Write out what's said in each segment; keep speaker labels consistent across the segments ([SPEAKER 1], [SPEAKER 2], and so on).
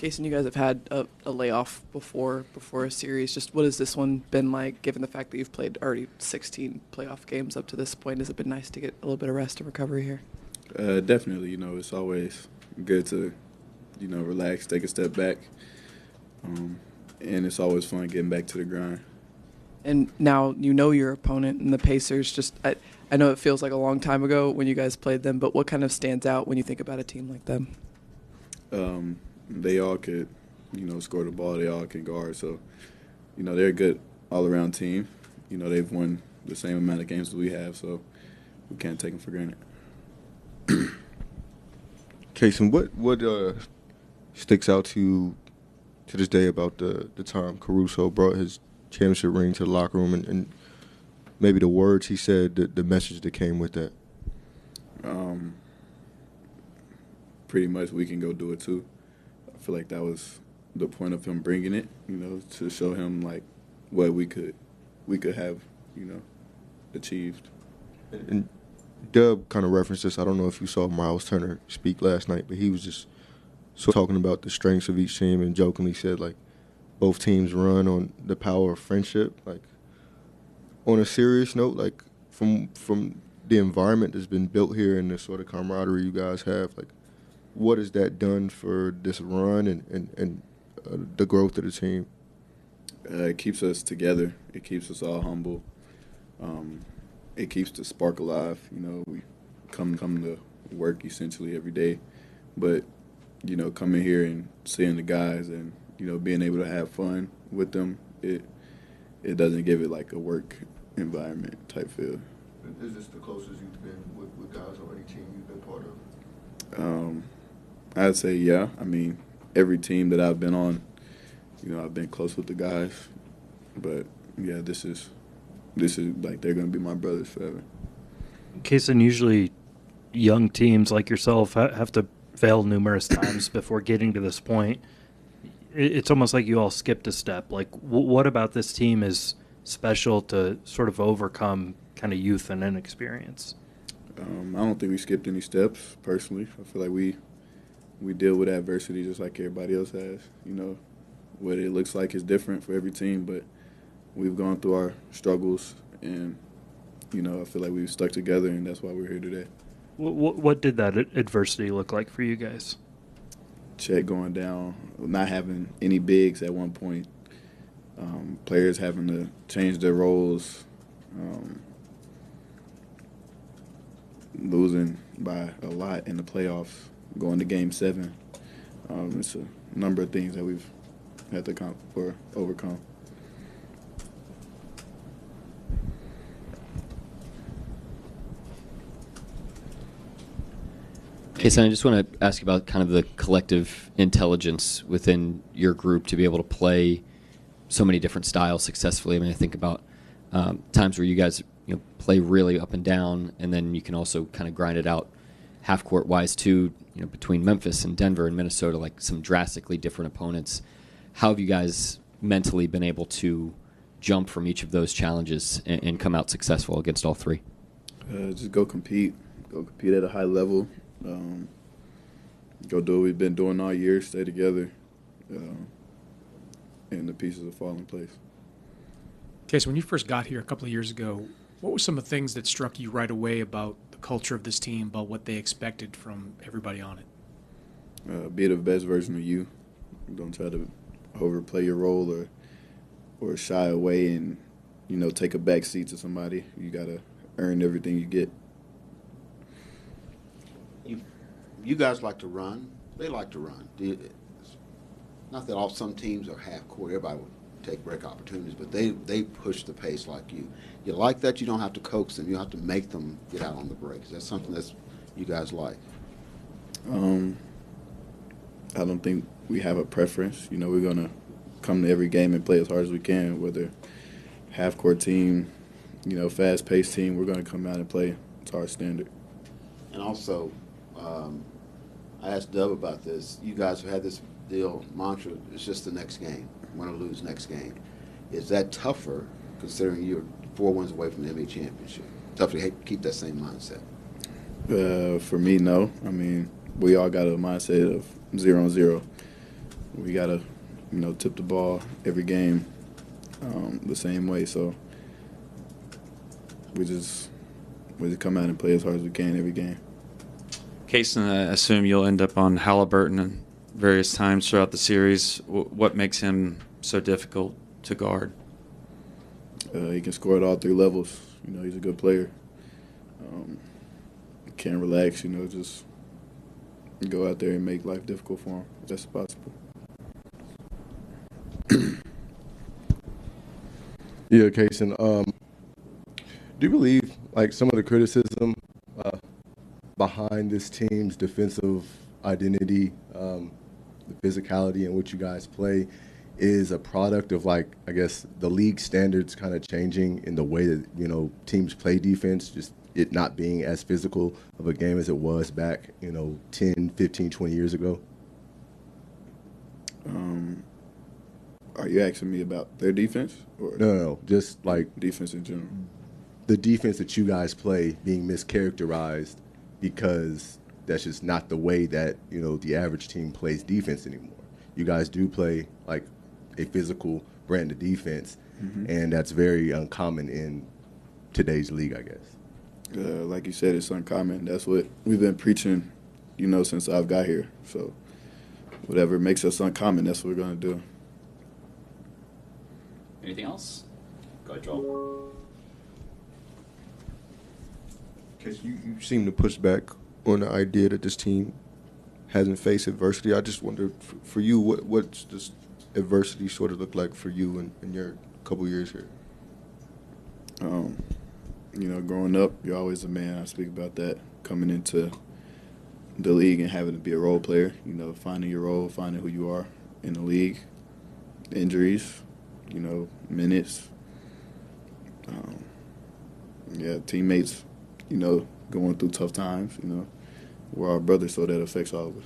[SPEAKER 1] Cason, you guys have had a layoff before a series. Just what has this one been like, given the fact that you've played already 16 playoff games up to this point? Has it been nice to get a little bit of rest and recovery here?
[SPEAKER 2] Definitely. It's always good to, relax, take a step back. And it's always fun getting back to the grind.
[SPEAKER 1] And now you know your opponent and the Pacers. Just I know it feels like a long time ago when you guys played them, but what kind of stands out when you think about a team like them?
[SPEAKER 2] They all could, score the ball. They all can guard. So, they're a good all-around team. They've won the same amount of games as we have, so we can't take them for granted.
[SPEAKER 3] Cason, what sticks out to you to this day about the time Caruso brought his championship ring to the locker room and maybe the words he said, the message that came with that?
[SPEAKER 2] Pretty much we can go do it too. I feel like that was the point of him bringing it, to show him like what we could have, achieved.
[SPEAKER 3] And Dub kind of referenced this. I don't know if you saw Miles Turner speak last night, but he was just talking about the strengths of each team and jokingly said like both teams run on the power of friendship. Like on a serious note, like from the environment that's been built here and the sort of camaraderie you guys have, like what has that done for this run and the growth of the team?
[SPEAKER 2] It keeps us together. It keeps us all humble. It keeps the spark alive. We come to work essentially every day, but coming here and seeing the guys and being able to have fun with them, it doesn't give it like a work environment type feel.
[SPEAKER 3] Is this the closest you've been with guys on any team you've been part of?
[SPEAKER 2] I'd say yeah. I mean, every team that I've been on, I've been close with the guys. But yeah, this is like they're gonna be my brothers forever.
[SPEAKER 4] Cason, usually young teams like yourself have to fail numerous times before getting to this point. It's almost like you all skipped a step. Like, what about this team is special to sort of overcome kind of youth and inexperience?
[SPEAKER 2] I don't think we skipped any steps, personally. I feel like we deal with adversity just like everybody else has. What it looks like is different for every team, but we've gone through our struggles, and, I feel like we've stuck together, and that's why we're here today.
[SPEAKER 4] What did that adversity look like for you guys?
[SPEAKER 2] Chet going down, not having any bigs at one point, players having to change their roles, losing by a lot in the playoffs, going to Game 7. It's a number of things that we've had to overcome.
[SPEAKER 5] Cason, I just want to ask about kind of the collective intelligence within your group to be able to play so many different styles successfully. I mean, I think about times where you guys play really up and down, and then you can also kind of grind it out half-court wise too, between Memphis and Denver and Minnesota, like some drastically different opponents. How have you guys mentally been able to jump from each of those challenges and come out successful against all three?
[SPEAKER 2] Just go compete at a high level. Go do what we've been doing all year, stay together, and the pieces will fall in place.
[SPEAKER 6] Okay, so when you first got here a couple of years ago, what were some of the things that struck you right away about the culture of this team, about what they expected from everybody on it?
[SPEAKER 2] Be the best version of you. Don't try to overplay your role or shy away and, take a back seat to somebody. You got to earn everything you get.
[SPEAKER 7] You guys like to run. They like to run. Not that some teams are half court. Everybody will take break opportunities, but they push the pace like you. You like that. You don't have to coax them. You have to make them get out on the breaks. That's something that's you guys like.
[SPEAKER 2] I don't think we have a preference. We're gonna come to every game and play as hard as we can. Whether half court team, fast paced team, we're gonna come out and play. It's our standard.
[SPEAKER 7] And also, I asked Dub about this. You guys have had this mantra, it's just the next game, win or lose next game. Is that tougher considering you're 4 wins away from the NBA championship? Tough to keep that same mindset?
[SPEAKER 2] For me, no. I mean, we all got a mindset of 0-0. we gotta, tip the ball every game the same way. So we just come out and play as hard as we can every game.
[SPEAKER 8] Cason, I assume you'll end up on Haliburton various times throughout the series. What makes him so difficult to guard?
[SPEAKER 2] He can score at all three levels. He's a good player. Can't relax, just go out there and make life difficult for him if that's possible.
[SPEAKER 3] Yeah, Cason. Do you believe like some of the criticism behind this team's defensive identity, the physicality in which you guys play, is a product of like, I guess, the league standards kind of changing in the way that teams play defense, just it not being as physical of a game as it was back 10, 15, 20 years ago?
[SPEAKER 2] Are you asking me about their defense? Or
[SPEAKER 3] No, just like
[SPEAKER 2] defense in general.
[SPEAKER 3] the defense that you guys play being mischaracterized because that's just not the way that the average team plays defense anymore. You guys do play like a physical brand of defense, and that's very uncommon in today's league, I guess.
[SPEAKER 2] Like you said, it's uncommon. That's what we've been preaching, since I've got here. So whatever makes us uncommon, that's what we're going to do.
[SPEAKER 9] Anything else? Go ahead, Joel.
[SPEAKER 3] Because you seem to push back on the idea that this team hasn't faced adversity. I just wonder, for you, what's this adversity sort of look like for you in your couple years here?
[SPEAKER 2] Growing up, you're always a man. I speak about that. Coming into the league and having to be a role player, finding your role, finding who you are in the league. Injuries, minutes. Teammates, going through tough times, We're our brothers, so that affects all of us.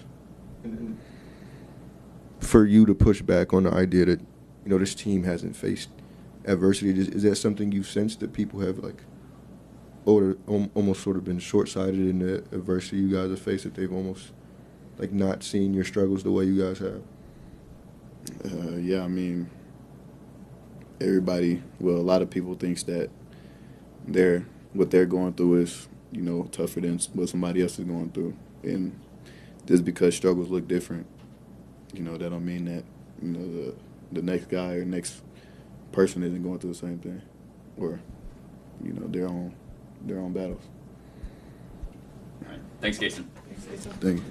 [SPEAKER 3] For you to push back on the idea that, this team hasn't faced adversity, is that something you've sensed that people have, like, almost sort of been short-sighted in the adversity you guys have faced, that they've almost, like, not seen your struggles the way you guys have?
[SPEAKER 2] Everybody, a lot of people thinks that what they're going through is, tougher than what somebody else is going through. And just because struggles look different, that don't mean that, the next guy or next person isn't going through the same thing or, their own battles.
[SPEAKER 9] All right. Thanks, Cason.
[SPEAKER 2] Thank you.